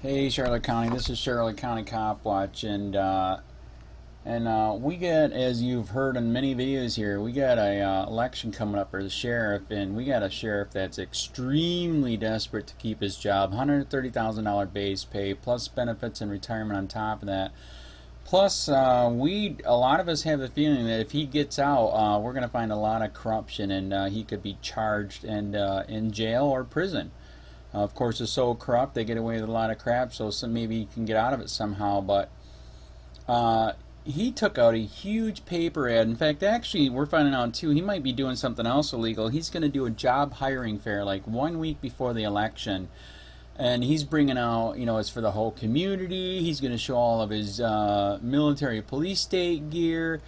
Hey Charlotte County, this is Charlotte County Cop Watch, and we got, as you've heard in many videos here, we got a election coming up for the sheriff, and we got a sheriff that's extremely desperate to keep his job. $130,000 base pay plus benefits and retirement on top of that. Plus, a lot of us have a feeling that if he gets out, we're going to find a lot of corruption, and he could be charged and in jail or prison. Of course, it's so corrupt, they get away with a lot of crap, so maybe he can get out of it somehow. But he took out a huge paper ad. In fact, actually, we're finding out too, he might be doing something else illegal. He's going to do a job hiring fair like 1 week before the election. And he's bringing out, it's for the whole community. He's going to show all of his military police state gear.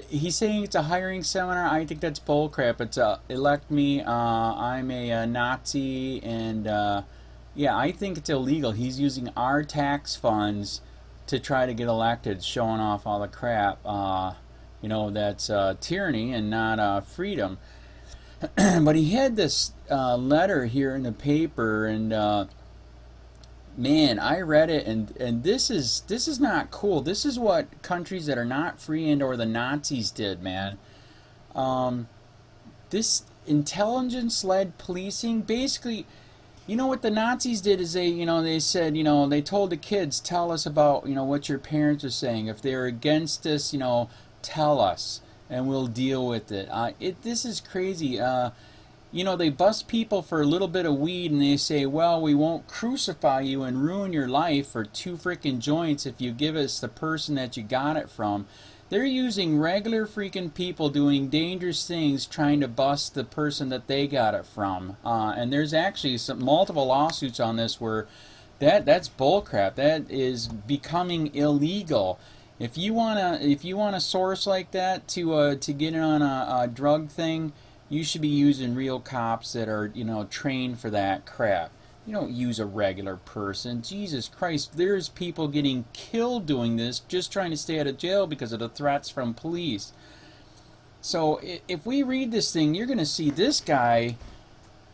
He's saying it's a hiring seminar. I think that's bullcrap. It's elect me. I'm a Nazi, and yeah, I think it's illegal. He's using our tax funds to try to get elected, showing off all the crap. That's tyranny and not freedom. But he had this letter here in the paper, and man, I read it, and this is not cool. This is what countries that are not free and or the Nazis did, man. This intelligence-led policing, basically, what the Nazis did is they said, they told the kids, tell us about, what your parents are saying. If they're against us, tell us, and we'll deal with it. This is crazy. They bust people for a little bit of weed and they say, well, we won't crucify you and ruin your life for 2 freaking joints if you give us the person that you got it from. They're using regular freaking people doing dangerous things trying to bust the person that they got it from. And there's actually multiple lawsuits on this where that's bullcrap. That is becoming illegal. If you want a source like that to get on a drug thing, you should be using real cops that are, trained for that crap. You don't use a regular person. Jesus Christ, there's people getting killed doing this just trying to stay out of jail because of the threats from police. So if we read this thing, you're going to see this guy,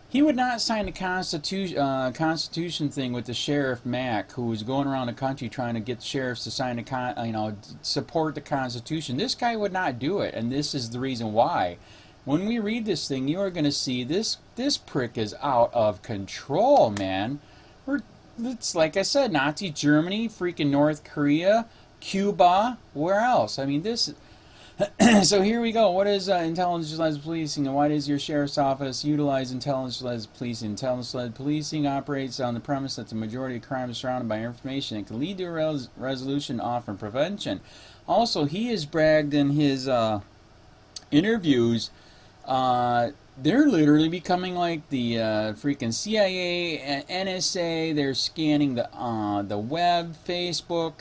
he would not sign the Constitution thing with the Sheriff Mack, who was going around the country trying to get sheriffs to sign support the Constitution. This guy would not do it, and this is the reason why. When we read this thing, you are going to see this prick is out of control, man. It's like I said, Nazi Germany, freaking North Korea, Cuba, where else? I mean, this. So here we go. What is intelligence-led policing, and why does your sheriff's office utilize intelligence-led policing? Intelligence-led policing operates on the premise that the majority of crimes are surrounded by information that can lead to a resolution, often prevention. Also, he has bragged in his interviews. They're literally becoming like the freaking CIA, NSA. They're scanning the web, Facebook.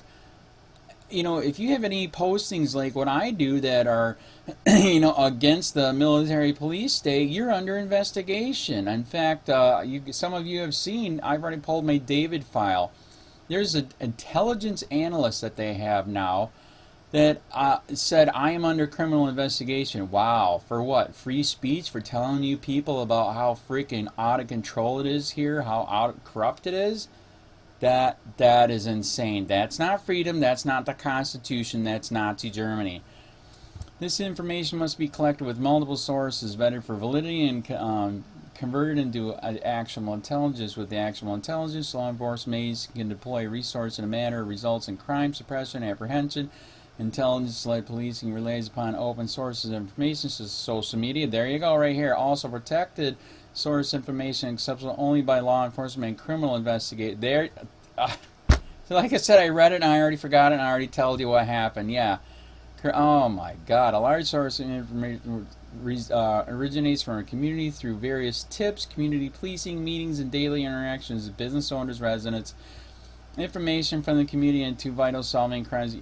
If you have any postings like what I do that are, against the military police state, you're under investigation. In fact, some of you have seen, I've already pulled my David file. There's an intelligence analyst that they have now that said, I am under criminal investigation. Wow. For what? Free speech? For telling you people about how freaking out of control it is here? How corrupt it is? That is insane. That's not freedom. That's not the Constitution. That's Nazi Germany. This information must be collected with multiple sources, vetted for validity, and converted into actionable intelligence. With the actionable intelligence, law enforcement agencies can deploy resources in a manner that results in crime suppression, apprehension. Intelligence-led policing relies upon open sources of information, such as social media. There you go, right here. Also protected source information accessible only by law enforcement and criminal investigators. There, so like I said, I read it and I already forgot it and I already told you what happened. Yeah. Oh my God. A large source of information originates from a community through various tips, community policing, meetings, and daily interactions with business owners, residents. Information from the community into vital solving crimes.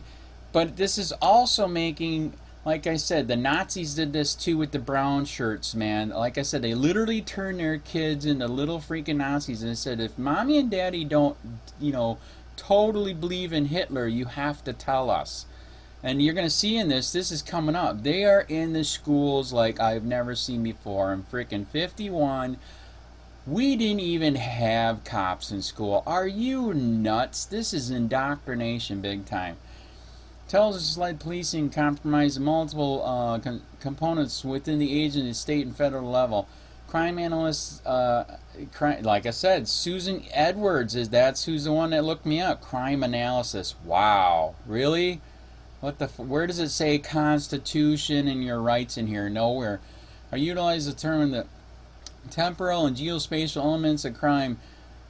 But this is also making, like I said, the Nazis did this too with the brown shirts, man. Like I said, they literally turned their kids into little freaking Nazis. And they said, if mommy and daddy don't, totally believe in Hitler, you have to tell us. And you're going to see in this is coming up. They are in the schools like I've never seen before. I'm freaking 51. We didn't even have cops in school. Are you nuts? This is indoctrination big time. Intelligence-led policing compromises multiple components within the agency, state and federal level. Crime analysts, like I said, Susan Edwards that's who's the one that looked me up. Crime analysis. Wow, really? What the? Where does it say Constitution and your rights in here? Nowhere. Are utilized to determine the temporal and geospatial elements of crime,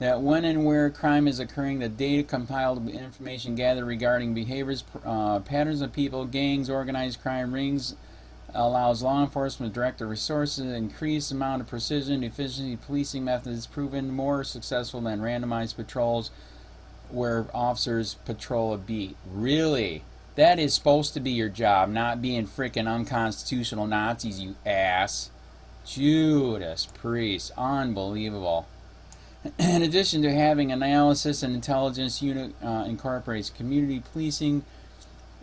that when and where crime is occurring, the data compiled information gathered regarding behaviors, patterns of people, gangs, organized crime rings, allows law enforcement to direct their resources, increased amount of precision, efficiency, policing methods proven more successful than randomized patrols where officers patrol a beat. Really? That is supposed to be your job, not being freaking unconstitutional Nazis, you ass. Judas Priest. Unbelievable. In addition to having analysis and intelligence unit incorporates community policing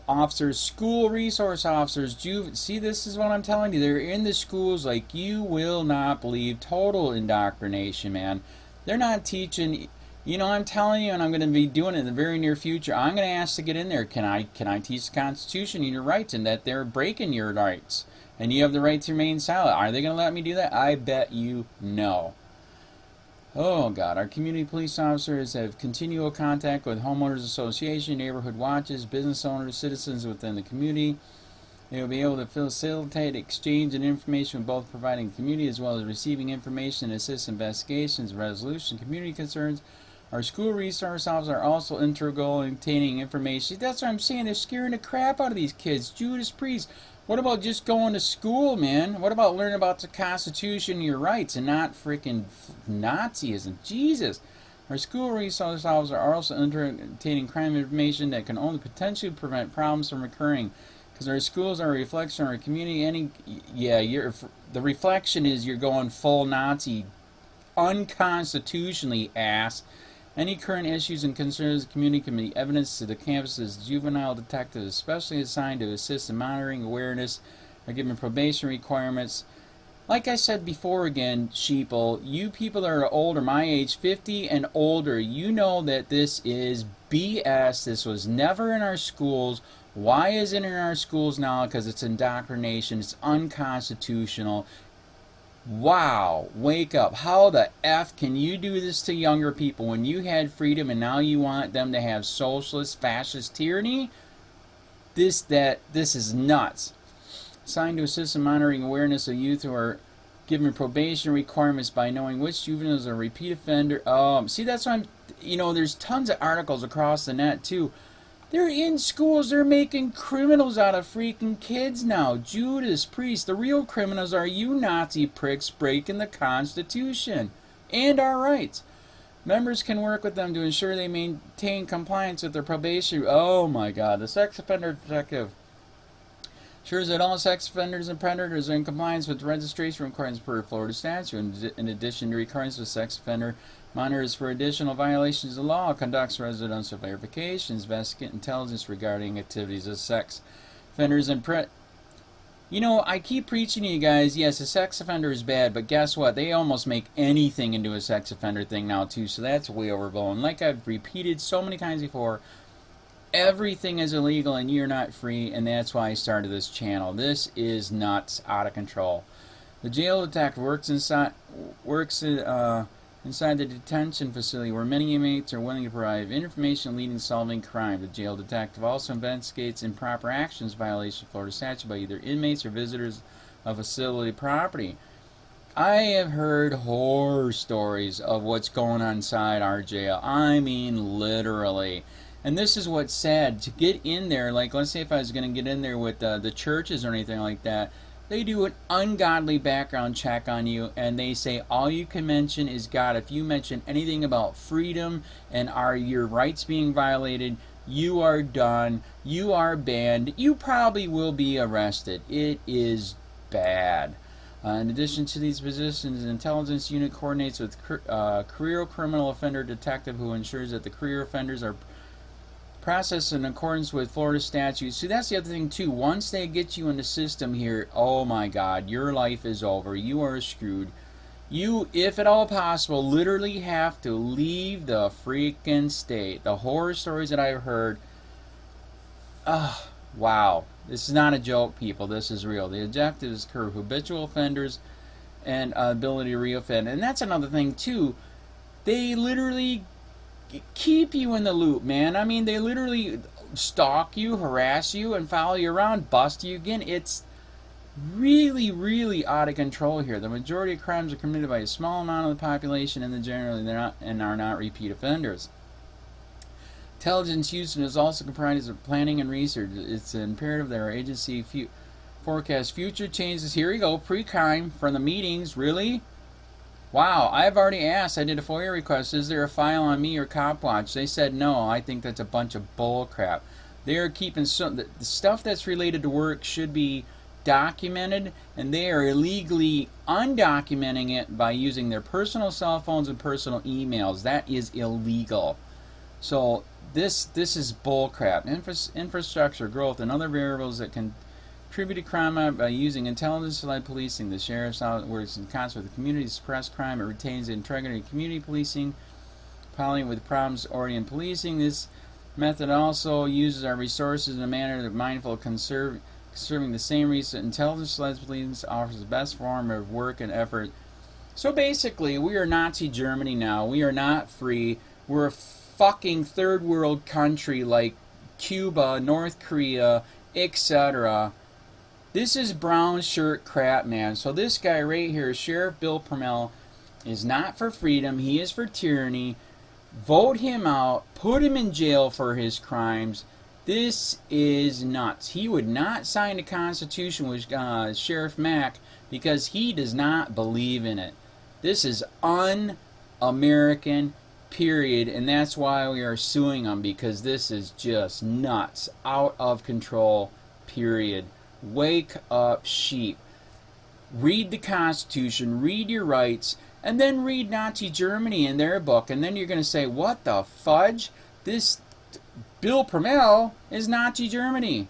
officers, school resource officers, see, this is what I'm telling you. They're in the schools like you will not believe. Total indoctrination, man. They're not teaching. You know, I'm telling you, and I'm going to be doing it in the very near future. I'm going to ask to get in there. Can I teach the Constitution and your rights, and that they're breaking your rights, and you have the right to remain silent? Are they going to let me do that? I bet you no. Oh God, our community police officers have continual contact with homeowners association, neighborhood watches, business owners, citizens within the community. They will be able to facilitate exchange and information with both providing the community as well as receiving information and assist investigations, resolution, community concerns. Our school resource officers are also integral in obtaining information. That's what I'm saying. They're scaring the crap out of these kids. Judas Priest. What about just going to school, man? What about learning about the Constitution and your rights and not freaking Nazism? Jesus. Our school resource officers are also obtaining crime information that can only potentially prevent problems from occurring. Because our schools are a reflection of our community. The reflection is you're going full Nazi unconstitutionally, ass. Any current issues and concerns of the community can be evidence to the campus's juvenile detectives, especially assigned to assist in monitoring awareness, are given probation requirements. Like I said before again, sheeple, you people that are older, my age, 50 and older, you know that this is BS. This was never in our schools. Why is it in our schools now? Because it's indoctrination. It's unconstitutional. Wow, wake up. How the F can you do this to younger people when you had freedom and now you want them to have socialist, fascist tyranny? This is nuts. Assigned to assist in monitoring awareness of youth who are given probation requirements by knowing which juveniles are repeat offender. See, that's why there's tons of articles across the net too. They're in schools. They're making criminals out of freaking kids now. Judas Priest. The real criminals are you Nazi pricks breaking the Constitution and our rights. Members can work with them to ensure they maintain compliance with their probation. Oh my God. The sex offender detective ensures that all sex offenders and predators are in compliance with registration requirements per Florida statute. In addition to requirements of sex offender, monitors for additional violations of the law, conducts residential verifications, investigates intelligence regarding activities of sex offenders and I keep preaching to you guys, yes, a sex offender is bad, but guess what? They almost make anything into a sex offender thing now too, so that's way overblown. Like I've repeated so many times before, everything is illegal and you're not free, and that's why I started this channel. This is nuts, out of control. The jail detective works inside the detention facility where many inmates are willing to provide information leading to solving crime. The jail detective also investigates improper actions violation of Florida statute by either inmates or visitors of facility property. I have heard horror stories of what's going on inside our jail. I mean, literally. And this is what's sad. To get in there, like let's say if I was going to get in there with the churches or anything like that, they do an ungodly background check on you, and they say all you can mention is God. If you mention anything about freedom and are your rights being violated, you are done. You are banned. You probably will be arrested. It is bad. In addition to these positions, the intelligence unit coordinates with career criminal offender detective who ensures that the career offenders are processed in accordance with Florida statutes. See, that's the other thing too. Once they get you in the system here, oh my God, your life is over. You are screwed. You, if at all possible, literally have to leave the freaking state. The horror stories that I've heard, wow. This is not a joke, people. This is real. The objective is to curb habitual offenders and ability to reoffend. And that's another thing, too. They literally keep you in the loop, man. I mean, they literally stalk you, harass you, and follow you around, bust you again. It's really, really out of control here. The majority of crimes are committed by a small amount of the population, and generally they're not and are not repeat offenders. Intelligence use is also comprised of planning and research. It's imperative that our agency forecast future changes. Here we go, pre-crime from the meetings. Really? Wow, I've already asked. I did a FOIA request. Is there a file on me or COPWATCH? They said no. I think that's a bunch of bull crap. They're keeping the stuff that's related to work should be documented, and they are illegally undocumenting it by using their personal cell phones and personal emails. That is illegal. So this is bull crap. Infrastructure growth and other variables that contribute to crime by using intelligence-led policing. The sheriff's out works in concert with the community to suppress crime. It retains the integrity of community policing, piling with problems-oriented policing. This method also uses our resources in a manner that mindful of conserving the same reason. Intelligence-led policing offers the best form of work and effort. So basically, we are Nazi Germany now. We are not free. We're a fucking third world country like Cuba, North Korea, etc. This is brown shirt crap, man. So this guy right here, Sheriff Bill Prummell, is not for freedom. He is for tyranny. Vote him out. Put him in jail for his crimes. This is nuts. He would not sign the Constitution with Sheriff Mack because he does not believe in it. This is un-American, period, and that's why we are suing him, because this is just nuts, out of control, period. Wake up, sheep. Read the Constitution, read your rights, and then read Nazi Germany in their book, and then you're going to say, what the fudge? This Bill Prummell is Nazi Germany.